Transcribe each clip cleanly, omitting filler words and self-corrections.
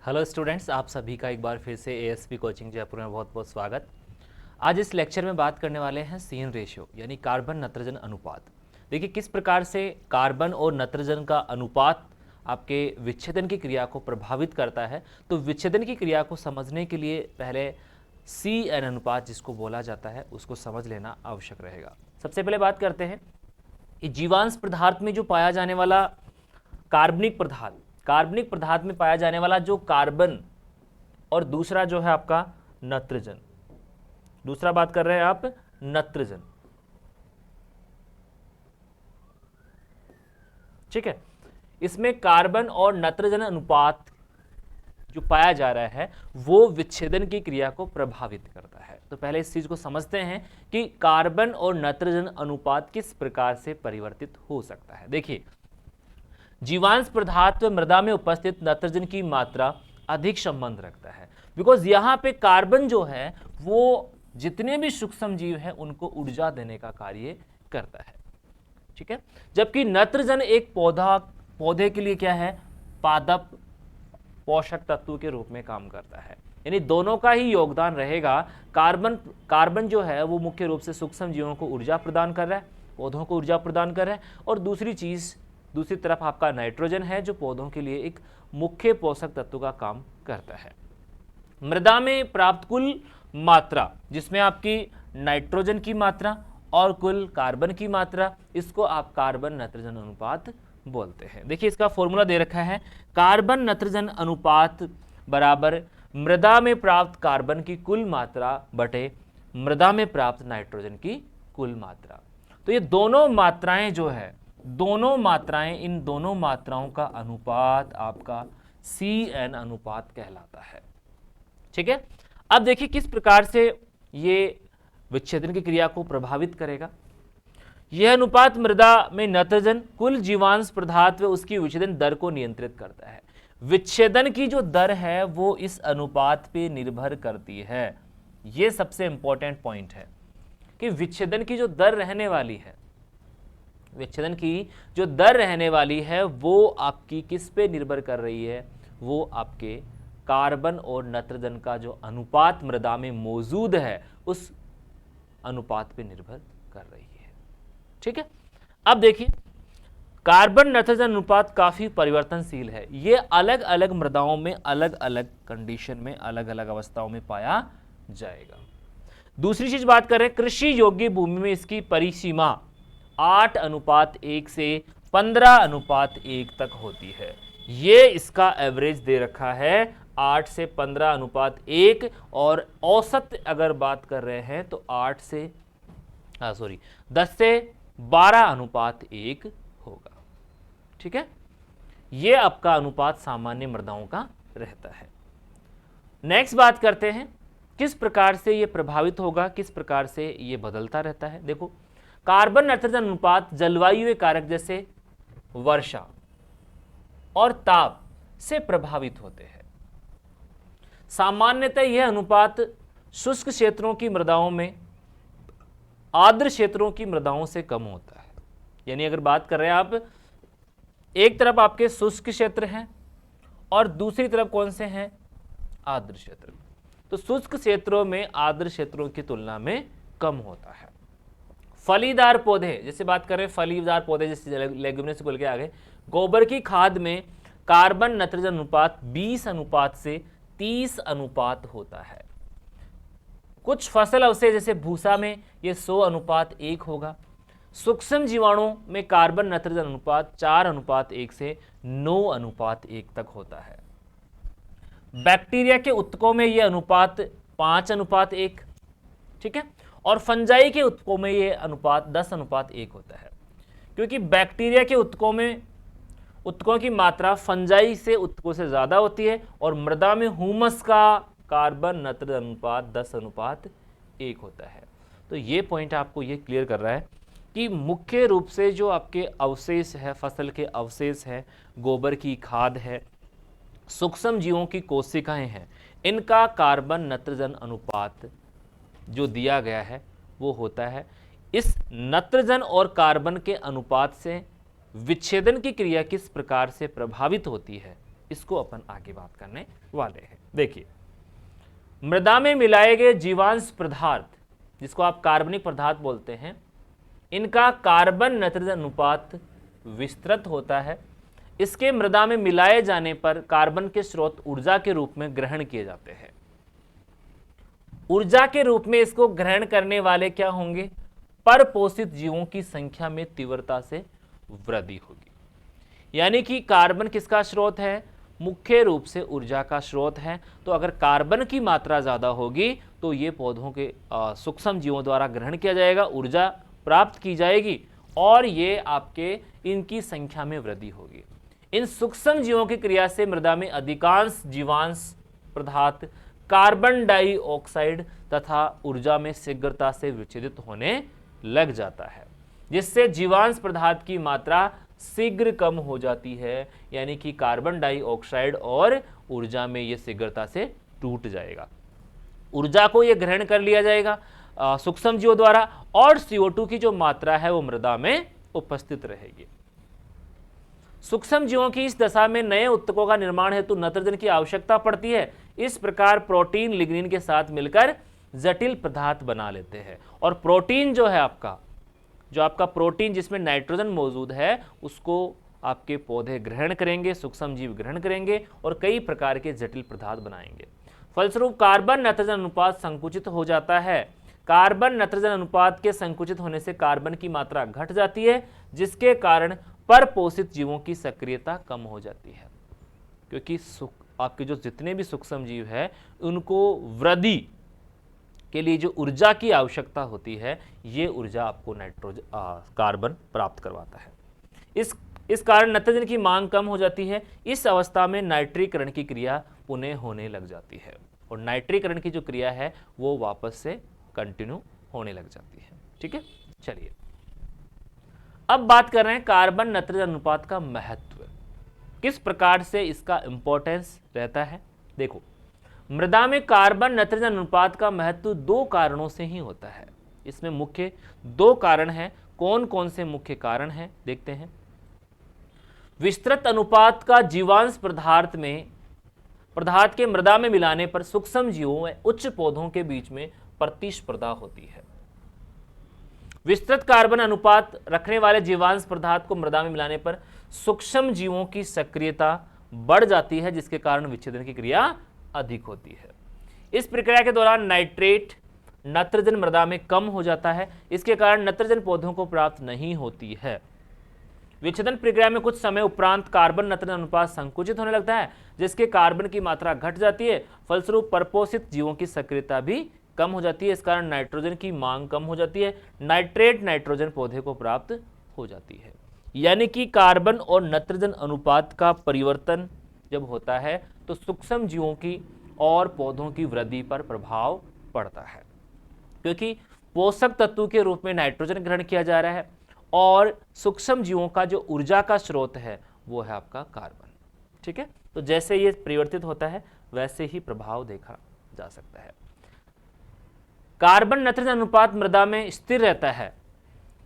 Hello students, आप सभी का एक बार फिर से एएसपी कोचिंग जयपुर में बहुत बहुत स्वागत। आज इस लेक्चर में बात करने वाले हैं सीन रेशियो यानी कार्बन नत्रजन अनुपात। देखिए किस प्रकार से कार्बन और नत्रजन का अनुपात आपके विच्छेदन की क्रिया को प्रभावित करता है। तो विच्छेदन की क्रिया को समझने के लिए पहले CN अनुपात जिसको बोला जाता है उसको समझ लेना आवश्यक रहेगा। सबसे पहले बात करते हैं कि जीवांश पदार्थ में जो पाया जाने वाला कार्बनिक पदार्थ में पाया जाने वाला जो कार्बन और दूसरा जो है आपका नत्रजन, दूसरा बात कर रहे हैं आप नत्रजन, ठीक है। इसमें कार्बन और नत्रजन अनुपात जो पाया जा रहा है वो विच्छेदन की क्रिया को प्रभावित करता है। तो पहले इस चीज को समझते हैं कि कार्बन और नत्रजन अनुपात किस प्रकार से परिवर्तित हो सकता है। देखिए जीवांश पदार्थ मृदा में उपस्थित नत्रजन की मात्रा अधिक संबंध रखता है, बिकॉज यहां पे कार्बन जो है वो जितने भी सूक्ष्म जीव हैं उनको ऊर्जा देने का कार्य करता है, ठीक है। जबकि नत्रजन एक पौधे के लिए क्या है, पादप पोषक तत्व के रूप में काम करता है। यानी दोनों का ही योगदान रहेगा। कार्बन जो है वो मुख्य रूप से सूक्ष्म जीवों को ऊर्जा प्रदान कर रहा है, पौधों को ऊर्जा प्रदान कर रहा है, और दूसरी तरफ आपका नाइट्रोजन है जो पौधों के लिए एक मुख्य पोषक तत्व का काम करता है। मृदा में प्राप्त कुल मात्रा जिसमें आपकी नाइट्रोजन की मात्रा और कुल कार्बन की मात्रा, इसको आप कार्बन नत्रजन अनुपात बोलते हैं। देखिए इसका फॉर्मूला दे रखा है, कार्बन नत्रजन अनुपात बराबर मृदा में प्राप्त कार्बन की कुल मात्रा बटे मृदा में प्राप्त नाइट्रोजन की कुल मात्रा। तो ये दोनों मात्राएं जो है, इन दोनों मात्राओं का अनुपात आपका CN अनुपात कहलाता है, ठीक है। अब देखिए किस प्रकार से ये विच्छेदन की क्रिया को प्रभावित करेगा। यह अनुपात मृदा में नत्रजन कुल जीवांश पदार्थ व उसकी विच्छेदन दर को नियंत्रित करता है। विच्छेदन की जो दर है वो इस अनुपात पे निर्भर करती है। यह सबसे इंपॉर्टेंट पॉइंट है कि विच्छेदन की जो दर रहने वाली है वो आपकी किस पे निर्भर कर रही है, वो आपके कार्बन और नत्रजन का जो अनुपात मृदा में मौजूद है उस अनुपात पे निर्भर कर रही है, ठीक है। अब देखिए कार्बन नत्रजन अनुपात काफी परिवर्तनशील है। ये अलग अलग मृदाओं में अलग अलग कंडीशन में अलग अलग अवस्थाओं में पाया जाएगा। दूसरी चीज बात करें, कृषि योग्य भूमि में इसकी परिसीमा 8:1 से 15:1 तक होती है। ये इसका एवरेज दे रखा है 8 से 15:1, और औसत अगर बात कर रहे हैं तो 10 से 12:1 होगा, ठीक है। ये आपका अनुपात सामान्य मृदाओं का रहता है। नेक्स्ट बात करते हैं किस प्रकार से ये प्रभावित होगा, किस प्रकार से ये बदलता रहता है। देखो कार्बन नत्रजन अनुपात जलवायु कारक जैसे वर्षा और ताप से प्रभावित होते हैं। सामान्यतः यह अनुपात शुष्क क्षेत्रों की मृदाओं में आर्द्र क्षेत्रों की मृदाओं से कम होता है। यानी अगर बात कर रहे हैं आप, एक तरफ आपके शुष्क क्षेत्र हैं और दूसरी तरफ कौन से हैं, आर्द्र क्षेत्र। तो शुष्क क्षेत्रों में आर्द्र क्षेत्रों की तुलना में कम होता है। फलीदार पौधे, जैसे बात करें फलीदार पौधे जैसे लेग्यूमिनेस को लेकर आगे, गोबर की खाद में कार्बन नत्रजन अनुपात 20 अनुपात से 30 अनुपात होता है। कुछ फसल अवशेष जैसे भूसा में ये 100:1 होगा। सूक्ष्म जीवाणुओं में कार्बन नत्रजन अनुपात 4:1 से 9:1 तक होता है। बैक्टीरिया के उत्तकों में यह अनुपात 5:1, ठीक है, और फंजाई के उत्तकों में यह अनुपात 10:1 होता है। क्योंकि बैक्टीरिया के उत्तकों की मात्रा फंजाई से उत्तकों से ज्यादा होती है, और मृदा में ह्यूमस का कार्बन नत्रजन अनुपात 10:1 होता है। तो ये पॉइंट आपको ये क्लियर कर रहा है कि मुख्य रूप से जो आपके अवशेष है, फसल के अवशेष है, गोबर की खाद है, सूक्ष्म जीवों की कोशिकाएं हैं, इनका कार्बन नत्रजन अनुपात जो दिया गया है वो होता है। इस नत्रजन और कार्बन के अनुपात से विच्छेदन की क्रिया किस प्रकार से प्रभावित होती है इसको अपन आगे बात करने वाले हैं। देखिए, मृदा में मिलाए गए जीवांश पदार्थ, जिसको आप कार्बनिक पदार्थ बोलते हैं, इनका कार्बन नाइट्रोजन अनुपात विस्तृत होता है। इसके मृदा में मिलाए जाने पर कार्बन के स्रोत ऊर्जा के रूप में ग्रहण किए जाते हैं। ऊर्जा के रूप में इसको ग्रहण करने वाले क्या होंगे? परपोषित जीवों की संख्या में तीव्रता से वृद्धि होगी। यानी कि कार्बन किसका स्रोत है? मुख्य रूप से ऊर्जा का स्रोत है। तो अगर कार्बन की मात्रा ज्यादा होगी तो ये पौधों के सूक्ष्म जीवों द्वारा ग्रहण किया जाएगा, ऊर्जा प्राप्त की जाएगी और ये आपके इनकी संख्या में वृद्धि होगी। इन सूक्ष्म जीवों की क्रिया से मृदा में अधिकांश जीवांश पदार्थ कार्बन डाइऑक्साइड तथा ऊर्जा में शीघ्रता से विच्छेदित होने लग जाता है, जिससे जीवांश पदार्थ की मात्रा शीघ्र कम हो जाती है। यानी कि कार्बन डाइऑक्साइड और ऊर्जा में यह शीघ्रता से टूट जाएगा। ऊर्जा को यह ग्रहण कर लिया जाएगा सूक्ष्म जीवों द्वारा और CO2 की जो मात्रा है वो मृदा में उपस्थित रहेगी। सूक्ष्म जीवों की इस दशा में नए उत्तकों का निर्माण हेतु नाइट्रोजन की आवश्यकता पड़ती है। इस प्रकार प्रोटीन लिग्निन के साथ मिलकर जटिल पदार्थ बना लेते हैं और प्रोटीन जो है आपका प्रोटीन जिसमें नाइट्रोजन मौजूद है उसको आपके पौधे ग्रहण करेंगे, सूक्ष्म जीव ग्रहण करेंगे और कई प्रकार के जटिल पदार्थ बनाएंगे। फलस्वरूप कार्बन नाइट्रोजन अनुपात संकुचित हो जाता है। कार्बन नाइट्रोजन अनुपात के संकुचित होने से कार्बन की मात्रा घट जाती है, जिसके कारण परपोषित जीवों की सक्रियता कम हो जाती है, क्योंकि आपके जो जितने भी सूक्ष्म जीव है उनको वृद्धि के लिए जो ऊर्जा की आवश्यकता होती है ये ऊर्जा आपको कार्बन प्राप्त करवाता है। इस कारण नाइट्रोजन की मांग कम हो जाती है। इस अवस्था में नाइट्रीकरण की क्रिया पुनः होने लग जाती है और नाइट्रीकरण की जो क्रिया है वो वापस से कंटिन्यू होने लग जाती है। ठीक है, चलिए अब बात कर रहे हैं कार्बन नाइट्रोजन अनुपात का महत्व, किस प्रकार से इसका इंपॉर्टेंस रहता है। देखो, मृदा में कार्बन नाइट्रोजन अनुपात का महत्व दो कारणों से ही होता है। इसमें मुख्य दो कारण हैं। कौन कौन से मुख्य कारण हैं देखते हैं। विस्तृत अनुपात का जीवांश पदार्थ के मृदा में मिलाने पर सूक्ष्म जीवों व उच्च पौधों के बीच में प्रतिस्पर्धा होती है। विस्तृत कार्बन अनुपात रखने वाले जीवांश पदार्थ को मृदा में मिलाने पर सूक्ष्म जीवों की सक्रियता बढ़ जाती है, जिसके कारण विच्छेदन की क्रिया अधिक होती है। इस प्रक्रिया के दौरान नाइट्रोजन मृदा में कम हो जाता है। इसके कारण नाइट्रोजन पौधों को प्राप्त नहीं होती है। विच्छेदन प्रक्रिया में कुछ समय उपरांत कार्बन नाइट्रोजन अनुपात संकुचित होने लगता है, जिसके कार्बन की मात्रा घट जाती है। फलस्वरूप परपोषित जीवों की सक्रियता भी कम हो जाती है। इस कारण नाइट्रोजन की मांग कम हो जाती है। नाइट्रेट नाइट्रोजन पौधे को प्राप्त हो जाती है। यानी कि कार्बन और नाइट्रोजन अनुपात का परिवर्तन जब होता है तो सूक्ष्म जीवों की और पौधों की वृद्धि पर प्रभाव पड़ता है, क्योंकि पोषक तत्व के रूप में नाइट्रोजन ग्रहण किया जा रहा है और सूक्ष्म जीवों का जो ऊर्जा का स्रोत है वो है आपका कार्बन। ठीक है, तो जैसे ये परिवर्तित होता है वैसे ही प्रभाव देखा जा सकता है। कार्बन नाइट्रोजन अनुपात मृदा में स्थिर रहता है।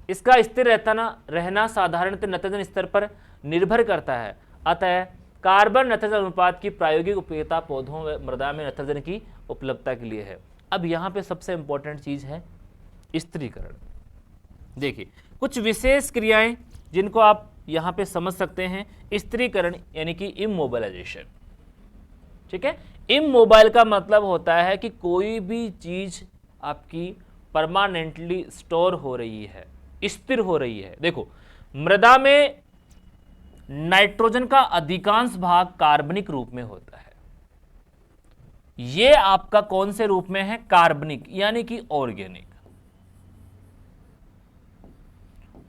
इसका स्थिर रहना साधारणतः नाइट्रोजन स्तर पर निर्भर करता है। अतः कार्बन नाइट्रोजन अनुपात की प्रायोगिक उपयोगिता पौधों व मृदा में नाइट्रोजन की उपलब्धता के लिए है। अब यहाँ पे सबसे इंपॉर्टेंट चीज है स्थिरीकरण। देखिए, कुछ विशेष क्रियाएं जिनको आप यहाँ पे समझ सकते हैं। स्थिरीकरण यानी कि इमोबिलाइजेशन। ठीक है, इमोबाइल का मतलब होता है कि कोई भी चीज आपकी परमानेंटली स्टोर हो रही है, स्थिर हो रही है। देखो, मृदा में नाइट्रोजन का अधिकांश भाग कार्बनिक रूप में होता है। ये आपका कौन से रूप में है? कार्बनिक यानी कि ऑर्गेनिक।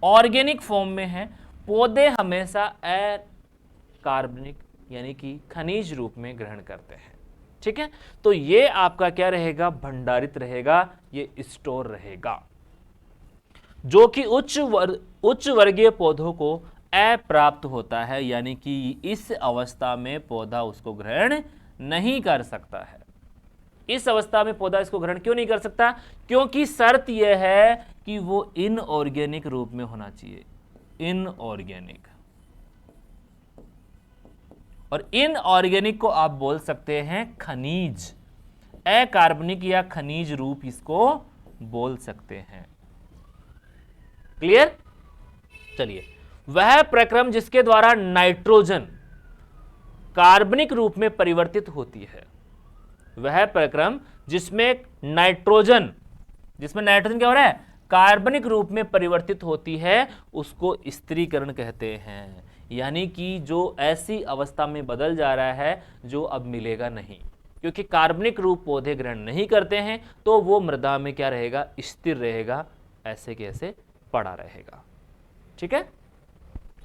ऑर्गेनिक फॉर्म में है। पौधे हमेशा अकार्बनिक यानी कि खनिज रूप में ग्रहण करते हैं। ठीक है, तो ये आपका क्या रहेगा? भंडारित रहेगा, ये स्टोर रहेगा, जो कि उच्च वर्गीय पौधों को अप्राप्त होता है। यानी कि इस अवस्था में पौधा उसको ग्रहण नहीं कर सकता है। इस अवस्था में पौधा इसको ग्रहण क्यों नहीं कर सकता? क्योंकि शर्त यह है कि वो इनऑर्गेनिक रूप में होना चाहिए। इनऑर्गेनिक और इनऑर्गेनिक को आप बोल सकते हैं खनिज, अकार्बनिक या खनिज रूप इसको बोल सकते हैं। क्लियर? चलिए, वह प्रक्रम जिसके द्वारा नाइट्रोजन कार्बनिक रूप में परिवर्तित होती है, वह प्रक्रम जिसमें नाइट्रोजन क्या हो रहा है, कार्बनिक रूप में परिवर्तित होती है, उसको स्थिरीकरण कहते हैं। यानी कि जो ऐसी अवस्था में बदल जा रहा है जो अब मिलेगा नहीं, क्योंकि कार्बनिक रूप पौधे ग्रहण नहीं करते हैं, तो वो मृदा में क्या रहेगा, स्थिर रहेगा, ऐसे कैसे पड़ा रहेगा। ठीक है,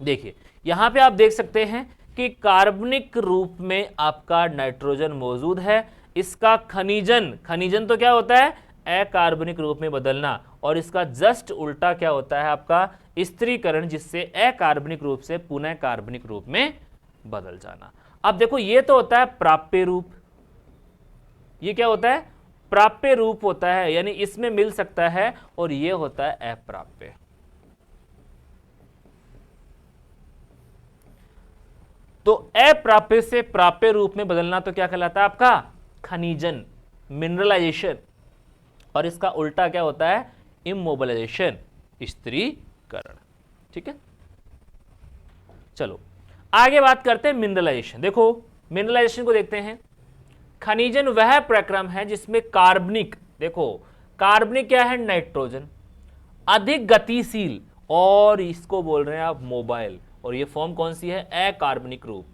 देखिए यहां पे आप देख सकते हैं कि कार्बनिक रूप में आपका नाइट्रोजन मौजूद है, इसका खनिजन तो क्या होता है, अकार्बनिक रूप में बदलना, और इसका जस्ट उल्टा क्या होता है, आपका स्थिरीकरण, जिससे अकार्बनिक रूप से पुनः कार्बनिक रूप में बदल जाना। अब देखो ये तो होता है प्राप्य रूप, ये क्या होता है, प्राप्य रूप होता है, यानी इसमें मिल सकता है, और ये होता है अप्राप्य। तो अप्राप्य से प्राप्य रूप में बदलना तो क्या कहलाता है, आपका खनिजन, मिनरलाइजेशन, और इसका उल्टा क्या होता है, इमोबिलाइजेशन, स्थिरीकरण। ठीक है, चलो आगे बात करते हैं मिनरलाइजेशन। देखो मिनरलाइजेशन को देखते हैं। खनिजन वह प्रक्रम है जिसमें कार्बनिक, देखो कार्बनिक क्या है, नाइट्रोजन, अधिक गतिशील, और इसको बोल रहे हैं आप मोबाइल, और ये फॉर्म कौन सी है, अकार्बनिक रूप।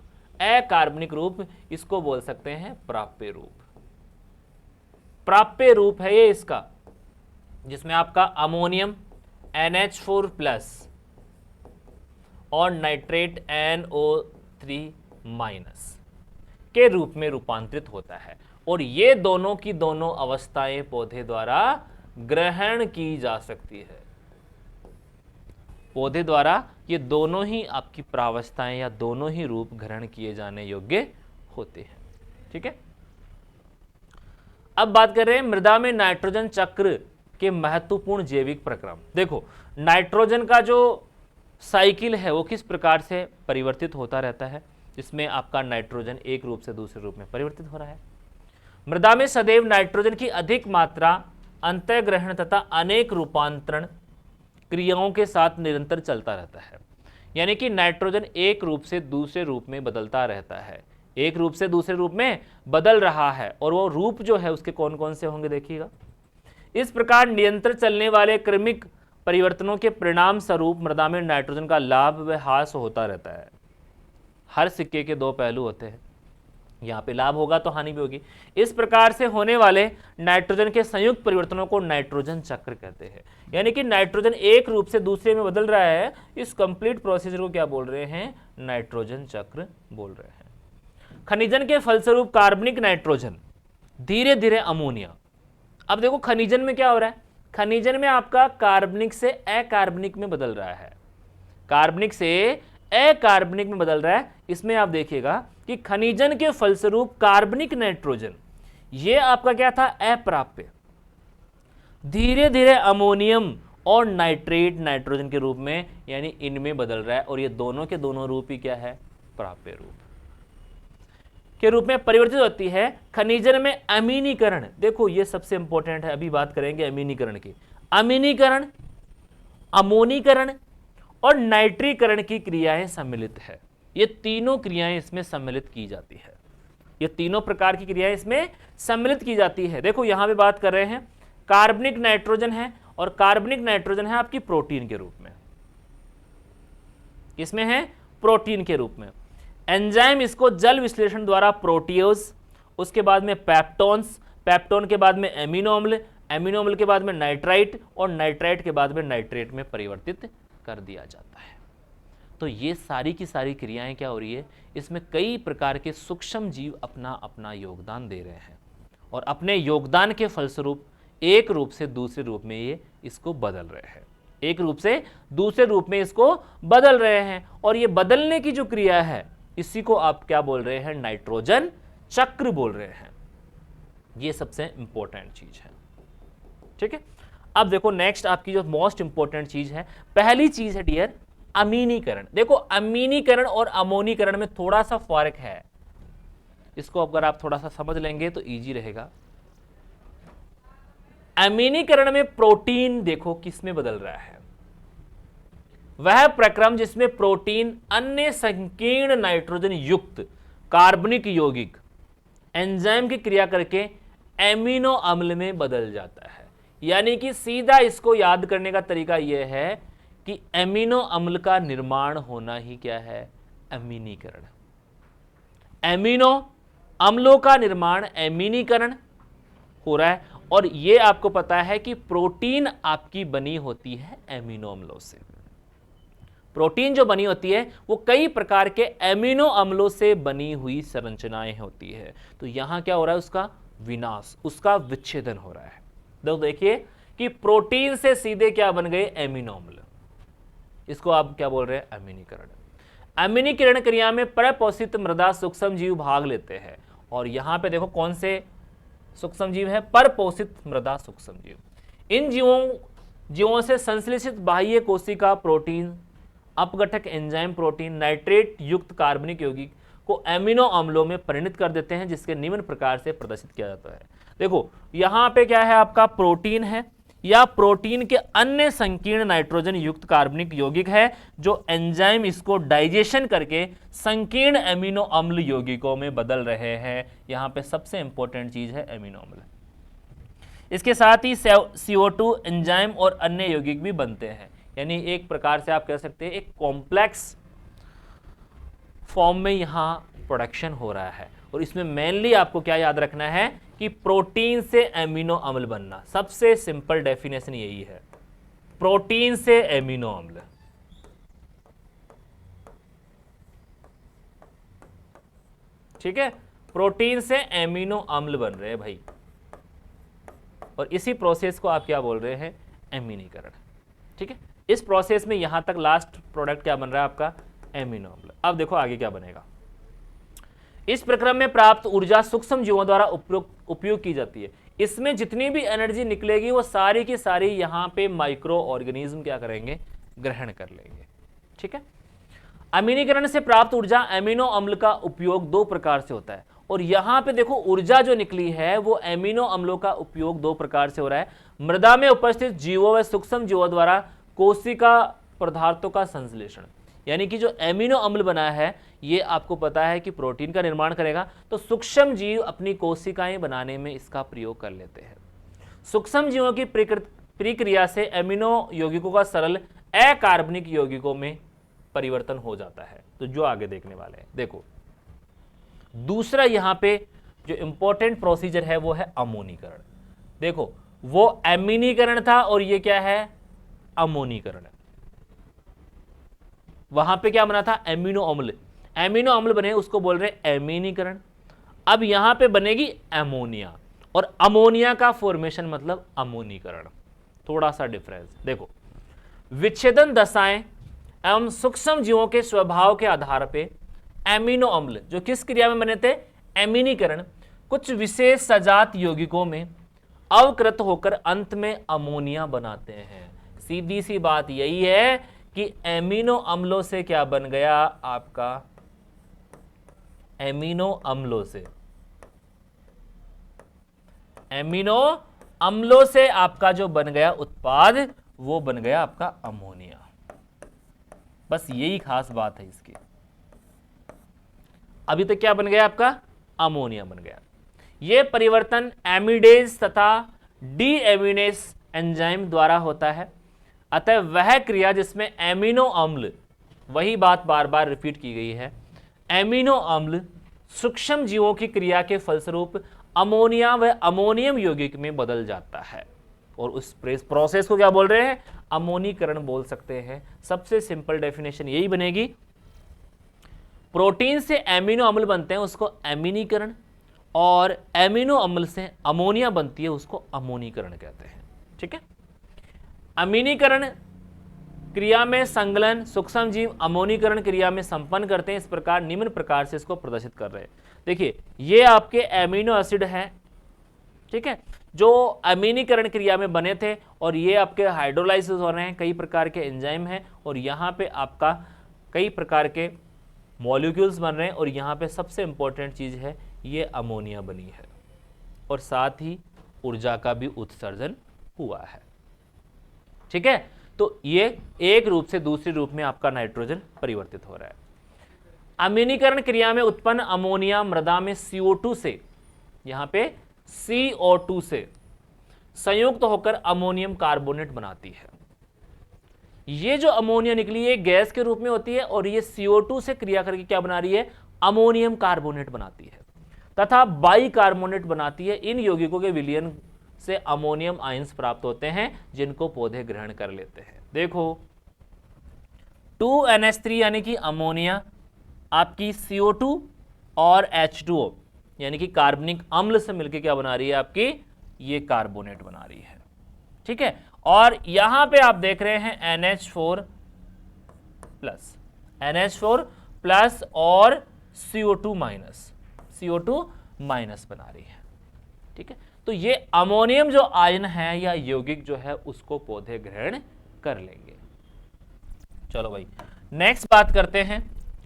अकार्बनिक रूप इसको बोल सकते हैं प्राप्य रूप। प्राप्य रूप है ये इसका, जिसमें आपका अमोनियम NH4+ और नाइट्रेट NO3- के रूप में रूपांतरित होता है, और ये दोनों की दोनों अवस्थाएं पौधे द्वारा ग्रहण की जा सकती है। पौधे द्वारा ये दोनों ही आपकी प्रावस्थाएं या दोनों ही रूप ग्रहण किए जाने योग्य होते हैं। ठीक है, अब बात कर रहे हैं मृदा में नाइट्रोजन चक्र के महत्वपूर्ण जैविक प्रक्रम। देखो नाइट्रोजन का जो साइकिल है वो किस प्रकार से परिवर्तित होता रहता है, जिसमें आपका नाइट्रोजन एक रूप से दूसरे रूप में परिवर्तित हो रहा है। मृदा में सदैव नाइट्रोजन की अधिक मात्रा अंतःग्रहण तथा अनेक रूपांतरण क्रियाओं के साथ निरंतर चलता रहता है। यानी कि नाइट्रोजन एक रूप से दूसरे रूप में बदलता रहता है, एक रूप से दूसरे रूप में बदल रहा है, और वो रूप जो है उसके कौन कौन से होंगे देखिएगा। इस प्रकार निरंतर चलने वाले क्रमिक परिवर्तनों के परिणाम स्वरूप मृदा में नाइट्रोजन का लाभ व ह्रास होता रहता है। हर सिक्के के दो पहलू होते हैं, यहाँ पे लाभ होगा तो हानि भी होगी। इस प्रकार से होने वाले नाइट्रोजन के संयुक्त परिवर्तनों को नाइट्रोजन चक्र कहते हैं। यानी कि नाइट्रोजन एक रूप से दूसरे में बदल रहा है, इस कंप्लीट प्रोसीजर को क्या बोल रहे हैं, नाइट्रोजन चक्र बोल रहे हैं। खनिजन के फलस्वरूप कार्बनिक नाइट्रोजन धीरे धीरे अमोनिया। अब देखो खनिजन में क्या हो रहा है, खनिजन में आपका कार्बनिक से अकार्बनिक में बदल रहा है, कार्बनिक से अकार्बनिक में बदल रहा है। इसमें आप देखिएगा कि खनिजन के फलस्वरूप कार्बनिक नाइट्रोजन ये आपका क्या था, अप्राप्य, धीरे धीरे अमोनियम और नाइट्रेट नाइट्रोजन के रूप में, यानी इनमें बदल रहा है, और ये दोनों के दोनों रूप ही क्या है, प्राप्य रूप के रूप में परिवर्तित होती है। खनिजन में अमीनीकरण, देखो ये सबसे इंपॉर्टेंट है, अभी बात करेंगे अमीनीकरण की। अमीनीकरण, अमोनीकरण और नाइट्रीकरण की क्रियाएं सम्मिलित है। ये तीनों क्रियाएं इसमें सम्मिलित की जाती है, ये तीनों प्रकार की क्रियाएं इसमें सम्मिलित की जाती है। देखो यहां पे बात कर रहे हैं कार्बनिक नाइट्रोजन है, और कार्बनिक नाइट्रोजन है आपकी प्रोटीन के रूप में, इसमें है प्रोटीन के रूप में। एंजाइम इसको जल विश्लेषण द्वारा प्रोटियोज, उसके बाद में पेप्टोन्स, पेप्टोन के बाद में एमिनो अम्ल, एमिनो अम्ल के बाद में नाइट्राइट, और नाइट्राइट के बाद में नाइट्रेट में परिवर्तित कर दिया जाता है। तो ये सारी की सारी क्रियाएं क्या हो रही है, इसमें कई प्रकार के सूक्ष्म जीव अपना अपना योगदान दे रहे हैं, और अपने योगदान के फलस्वरूप एक रूप से दूसरे रूप में ये इसको बदल रहे हैं, एक रूप से दूसरे रूप में इसको बदल रहे हैं। और ये बदलने की जो क्रिया है इसी को आप क्या बोल रहे हैं, नाइट्रोजन चक्र बोल रहे हैं। ये सबसे इंपॉर्टेंट चीज है। ठीक है, अब देखो नेक्स्ट आपकी जो मोस्ट इंपॉर्टेंट चीज है, पहली चीज है डियर अमीनीकरण। देखो अमीनीकरण और अमोनीकरण में थोड़ा सा फर्क है, इसको अगर आप थोड़ा सा समझ लेंगे तो इजी रहेगा। अमीनीकरण में प्रोटीन देखो किस में बदल रहा है, वह प्रक्रम जिसमें प्रोटीन अन्य संकीर्ण नाइट्रोजन युक्त कार्बनिक यौगिक एंजाइम की क्रिया करके एमिनो अम्ल में बदल जाता है। यानी कि सीधा इसको याद करने का तरीका यह है कि एमिनो अम्ल का निर्माण होना ही क्या है, अमीनीकरण। एमिनो अम्लों का निर्माण एमीनीकरण हो रहा है, और यह आपको पता है कि प्रोटीन आपकी बनी होती है एमिनो अम्लों से। प्रोटीन जो बनी होती है वो कई प्रकार के एमिनो अम्लों से बनी हुई संरचनाएं होती है। तो यहां क्या हो रहा है, उसका विनाश, उसका विच्छेदन हो रहा है। तो देखिए कि प्रोटीन से सीधे क्या बन गए, एमिनो अम्ल। इसको आप क्या बोल रहे हैं, अमीनीकरण। अमीनीकरण क्रिया में परपोषित मृदा सूक्ष्म जीव भाग लेते हैं, और यहां पे देखो कौन से सूक्ष्म जीव है, परपोषित मृदा सूक्ष्म जीव। इन जीवों से संश्लेषित बाह्य कोशिका प्रोटीन, अपघटक एंजाइम प्रोटीन नाइट्रेट युक्त कार्बनिक यौगिक को एमिनो अम्लों में परिणत कर देते हैं, जिसके निम्न प्रकार से प्रदर्शित किया जाता है। देखो यहां पे क्या है, आपका प्रोटीन है या प्रोटीन के अन्य संकीर्ण नाइट्रोजन युक्त कार्बनिक यौगिक है, जो एंजाइम इसको डाइजेशन करके संकीर्ण एमिनो अम्ल यौगिकों में बदल रहे हैं। यहां पे सबसे इंपॉर्टेंट चीज है एमिनो अम्ल। इसके साथ ही CO2 एंजाइम और अन्य यौगिक भी बनते हैं। यानी एक प्रकार से आप कह सकते हैं एक कॉम्प्लेक्स फॉर्म में यहां प्रोडक्शन हो रहा है। और इसमें मेनली आपको क्या याद रखना है कि प्रोटीन से एमिनो अम्ल बनना, सबसे सिंपल डेफिनेशन यही है, प्रोटीन से एमिनो अम्ल। ठीक है, प्रोटीन से एमिनो अम्ल बन रहे हैं भाई, और इसी प्रोसेस को आप क्या बोल रहे हैं, एमीनीकरण। ठीक है, इस प्रोसेस में यहां तक लास्ट प्रोडक्ट क्या बन रहा है आपका, एमिनो अम्ल। अब देखो आगे क्या बनेगा। इस प्रक्रम में प्राप्त ऊर्जा सूक्ष्म जीवों द्वारा उपयोग की जाती है। इसमें जितनी भी एनर्जी निकलेगी वो सारी की सारी यहां पे माइक्रो ऑर्गेनिज्म क्या करेंगे, ग्रहण कर लेंगे। ठीक है, अमीनीकरण से प्राप्त ऊर्जा एमिनो अम्ल का उपयोग दो प्रकार से होता है, और यहां पे देखो ऊर्जा जो निकली है वो एमिनो अम्लों का उपयोग दो प्रकार से हो रहा है। मृदा में उपस्थित जीवों व सूक्ष्म जीवों द्वारा कोशिका पदार्थों का संश्लेषण, यानी कि जो एमिनो अम्ल बना है ये आपको पता है कि प्रोटीन का निर्माण करेगा, तो सूक्ष्म जीव अपनी कोशिकाएं बनाने में इसका प्रयोग कर लेते हैं। सूक्ष्म जीवों की प्रक्रिया से एमिनो यौगिकों का सरल अकार्बनिक यौगिकों में परिवर्तन हो जाता है। तो जो आगे देखने वाले हैं, देखो दूसरा यहां पे जो इंपॉर्टेंट प्रोसीजर है वो है अमोनीकरण। देखो वो एमीनीकरण था और ये क्या है, अमोनीकरण। वहां पे क्या बना था, एमिनो अम्ल। एमिनो अम्ल बने उसको बोल रहे हैं एमीनीकरण। अब यहां पे बनेगी एमोनिया, और अमोनिया का फॉर्मेशन मतलब अमोनीकरण। थोड़ा सा डिफरेंस देखो, विच्छेदन दशाएं एवं सूक्ष्म जीवों के स्वभाव के आधार पे एमिनो अम्ल जो किस क्रिया में बने थे, एमीनीकरण, कुछ विशेष सजात यौगिकों में अवकृत होकर अंत में अमोनिया बनाते हैं। सीधी सी बात यही है कि एमिनो अम्लों से क्या बन गया आपका, एमिनो अम्लों से, एमिनो अम्लों से आपका जो बन गया उत्पाद वो बन गया आपका अमोनिया। बस यही खास बात है इसकी। अभी तक क्या बन गया आपका, अमोनिया बन गया। यह परिवर्तन एमिडेज तथा डी एमिनेज एंजाइम द्वारा होता है। अतः वह क्रिया जिसमें एमिनो अम्ल, वही बात बार बार रिपीट की गई है, एमिनो अम्ल सूक्ष्म जीवों की क्रिया के फलस्वरूप अमोनिया व अमोनियम यौगिक में बदल जाता है। और उस प्रोसेस को क्या बोल रहे हैं, अमोनीकरण बोल सकते हैं। सबसे सिंपल डेफिनेशन यही बनेगी, प्रोटीन से एमिनो अम्ल बनते हैं उसको एमीनीकरण, और एमिनो अम्ल से अमोनिया बनती है उसको अमोनीकरण कहते हैं। ठीक है, अमीनीकरण क्रिया में संकलन सूक्ष्म जीव अमोनीकरण क्रिया में संपन्न करते हैं। इस प्रकार निम्न प्रकार से इसको प्रदर्शित कर रहे हैं। देखिए ये आपके एमिनो एसिड है, ठीक है, जो अमीनीकरण क्रिया में बने थे, और ये आपके हाइड्रोलाइसिस हो रहे हैं, कई प्रकार के एंजाइम हैं, और यहाँ पे आपका कई प्रकार के मॉलिक्यूल्स बन रहे हैं, और यहाँ पे सबसे इंपॉर्टेंट चीज़ है ये अमोनिया बनी है, और साथ ही ऊर्जा का भी उत्सर्जन हुआ है। ठीक है, तो ये एक रूप से दूसरे रूप में आपका नाइट्रोजन परिवर्तित हो रहा है। अमीनीकरण क्रिया में उत्पन्न अमोनिया मृदा में CO2 से, यहां पे CO2 से संयुक्त होकर अमोनियम कार्बोनेट बनाती है। ये जो अमोनिया निकली है गैस के रूप में होती है, और ये CO2 से क्रिया करके क्या बना रही है, अमोनियम कार्बोनेट बनाती है तथा बाइकार्बोनेट बनाती है। इन यौगिकों के विलयन से अमोनियम आयंस प्राप्त होते हैं, जिनको पौधे ग्रहण कर लेते हैं। देखो 2NH3 यानी कि अमोनिया आपकी CO2 और H2O यानी कि कार्बनिक अम्ल से मिलकर क्या बना रही है, आपकी ये कार्बोनेट बना रही है। ठीक है, और यहां पे आप देख रहे हैं NH4 प्लस और CO2 माइनस बना रही है। ठीक है, तो ये अमोनियम जो आयन है या यौगिक जो है उसको पौधे ग्रहण कर लेंगे। चलो भाई नेक्स्ट बात करते हैं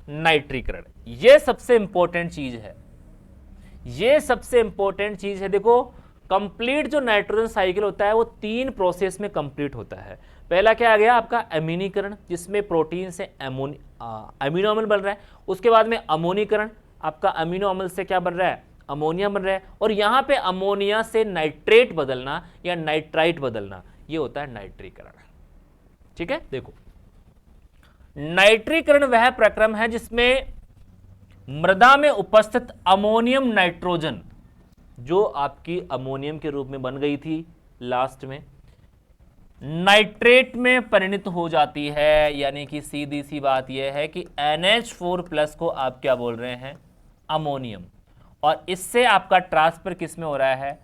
नाइट्रीकरण। ये सबसे इंपॉर्टेंट चीज है, ये सबसे इंपॉर्टेंट चीज है। देखो कंप्लीट जो नाइट्रोजन साइकिल होता है वो 3 प्रोसेस में कंप्लीट होता है। पहला क्या आ गया आपका अमीनीकरण, जिसमें प्रोटीन से अमीनो अम्ल बन रहा है। उसके बाद में अमोनीकरण, आपका अमीनो अम्ल से क्या बन रहा है, अमोनिया बन रहा है। और यहां पे अमोनिया से नाइट्रेट बदलना या नाइट्राइट बदलना, ये होता है नाइट्रीकरण। ठीक है, देखो नाइट्रीकरण वह प्रक्रम है जिसमें मृदा में उपस्थित अमोनियम नाइट्रोजन, जो आपकी अमोनियम के रूप में बन गई थी लास्ट में, नाइट्रेट में परिणत हो जाती है। यानी कि सीधी सी बात यह है कि NH4+ को आप क्या बोल रहे हैं, अमोनियम, और इससे आपका ट्रांसफर किस में हो रहा है,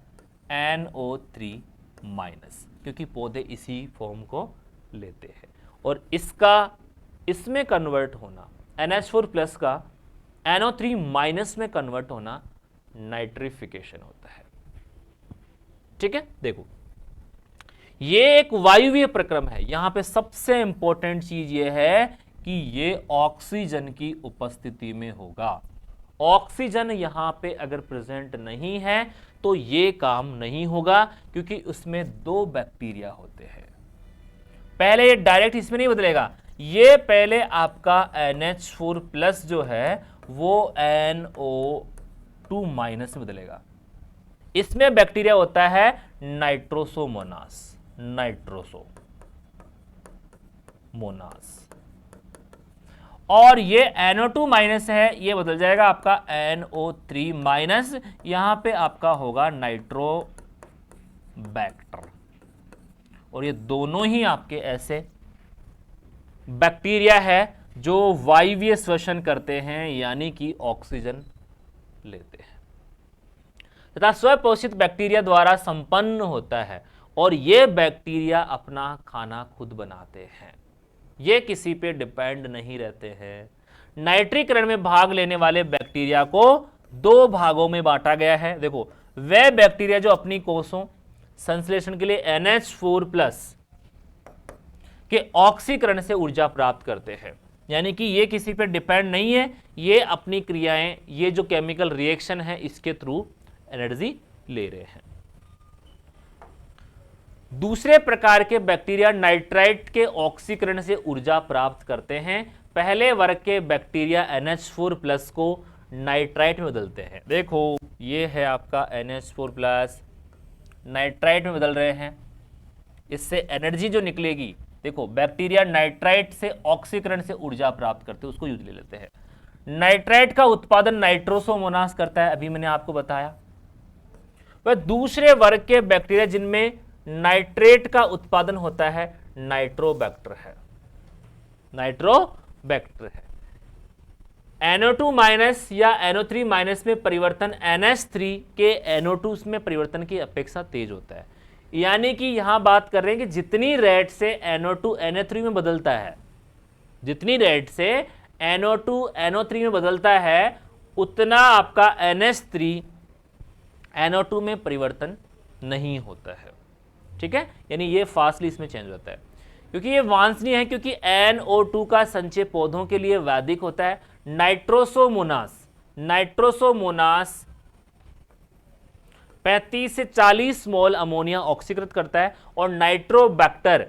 NO3-, क्योंकि पौधे इसी फॉर्म को लेते हैं। और इसका इसमें कन्वर्ट होना, NH4+ का NO3- में कन्वर्ट होना नाइट्रिफिकेशन होता है। ठीक है, देखो ये एक वायुवीय प्रक्रम है। यहां पे सबसे इंपॉर्टेंट चीज ये है कि ये ऑक्सीजन की उपस्थिति में होगा। ऑक्सीजन यहां पे अगर प्रेजेंट नहीं है तो ये काम नहीं होगा, क्योंकि उसमें 2 बैक्टीरिया होते हैं। पहले ये डायरेक्ट इसमें नहीं बदलेगा, ये पहले आपका NH4+ जो है वो NO2- में बदलेगा। इसमें बैक्टीरिया होता है नाइट्रोसोमोनास, और ये NO2- है, ये बदल जाएगा आपका NO3-। यहां पे आपका होगा नाइट्रोबैक्टर, और ये दोनों ही आपके ऐसे बैक्टीरिया है जो वायवीय श्वसन करते हैं, यानी कि ऑक्सीजन लेते हैं, तथा स्वपोषित बैक्टीरिया द्वारा संपन्न होता है। और ये बैक्टीरिया अपना खाना खुद बनाते हैं, ये किसी पे डिपेंड नहीं रहते हैं। नाइट्रीकरण में भाग लेने वाले बैक्टीरिया को 2 भागों में बांटा गया है। देखो वे बैक्टीरिया जो अपनी कोषों संश्लेषण के लिए NH4+ के ऑक्सीकरण से ऊर्जा प्राप्त करते हैं, यानी कि ये किसी पे डिपेंड नहीं है, ये अपनी क्रियाएं, ये जो केमिकल रिएक्शन है इसके थ्रू एनर्जी ले रहे हैं। दूसरे प्रकार के बैक्टीरिया नाइट्राइट के ऑक्सीकरण से ऊर्जा प्राप्त करते हैं। पहले वर्ग के बैक्टीरिया NH4+ को नाइट्राइट में बदलते हैं। देखो ये है आपका NH4+, नाइट्राइट में बदल रहे हैं, इससे एनर्जी जो निकलेगी, देखो बैक्टीरिया नाइट्राइट से ऑक्सीकरण से ऊर्जा प्राप्त करते हैं, उसको यूज ले लेते हैं। नाइट्राइट का उत्पादन नाइट्रोसोमोनास करता है, अभी मैंने आपको बताया। वह दूसरे वर्ग के बैक्टीरिया जिनमें नाइट्रेट का उत्पादन होता है नाइट्रोबैक्टर है, NO2- या NO3- में परिवर्तन NH3 के NO2 में परिवर्तन की अपेक्षा तेज होता है। यानी कि यहां बात कर रहे हैं कि जितनी रेट से NO2 NO3 में बदलता है, जितनी रेट से NO2 NO3 में बदलता है, उतना आपका NH3 NO2 में परिवर्तन नहीं होता है। ठीक है, यानी ये फास्टली इसमें चेंज होता है क्योंकि ये वांछनीय है, क्योंकि NO2 का संचय पौधों के लिए वैदिक होता है। नाइट्रोसोमोनास 35 से 40 मोल अमोनिया ऑक्सीकृत करता है और नाइट्रोबैक्टर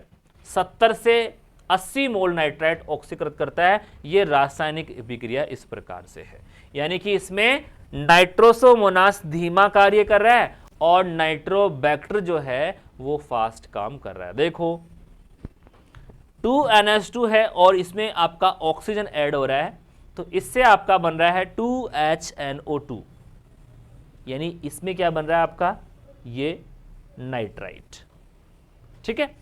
70 से 80 मोल नाइट्राइट ऑक्सीकृत करता है। यह रासायनिक अभिक्रिया इस प्रकार से है, यानी कि इसमें नाइट्रोसोमोनास धीमा कार्य कर रहा है और नाइट्रोबैक्टर जो है वो फास्ट काम कर रहा है। देखो 2NH2 है और इसमें आपका ऑक्सीजन ऐड हो रहा है, तो इससे आपका बन रहा है 2HNO2, यानी इसमें क्या बन रहा है आपका, ये नाइट्राइट। ठीक है,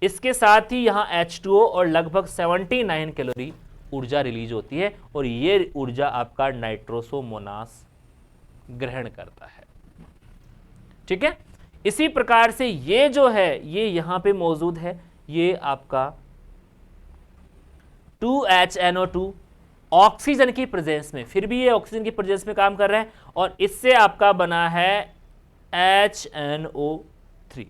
इसके साथ ही यहां H2O और लगभग 79 कैलोरी ऊर्जा रिलीज होती है और ये ऊर्जा आपका नाइट्रोसोमोनास ग्रहण करता है। ठीक है, इसी प्रकार से ये जो है ये यहां पे मौजूद है, ये आपका 2HNO2 ऑक्सीजन की प्रेजेंस में, फिर भी ये ऑक्सीजन की प्रेजेंस में काम कर रहा है और इससे आपका बना है HNO3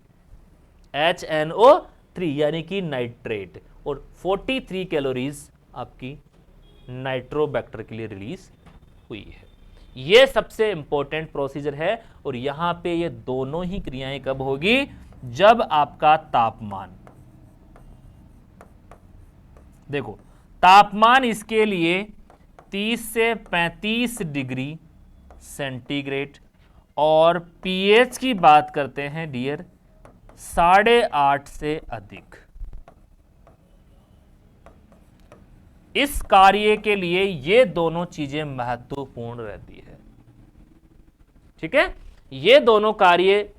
यानी कि नाइट्रेट, और 43 कैलोरीज आपकी नाइट्रोबैक्टर के लिए रिलीज हुई है। ये सबसे इंपॉर्टेंट प्रोसीजर है और यहां पे ये दोनों ही क्रियाएं कब होगी, जब आपका तापमान, देखो तापमान इसके लिए 30 से 35 डिग्री सेंटीग्रेड और पीएच की बात करते हैं डियर 8.5 से अधिक। इस कार्य के लिए ये दोनों चीजें महत्वपूर्ण रहती है। ठीक है, ये दोनों कार्य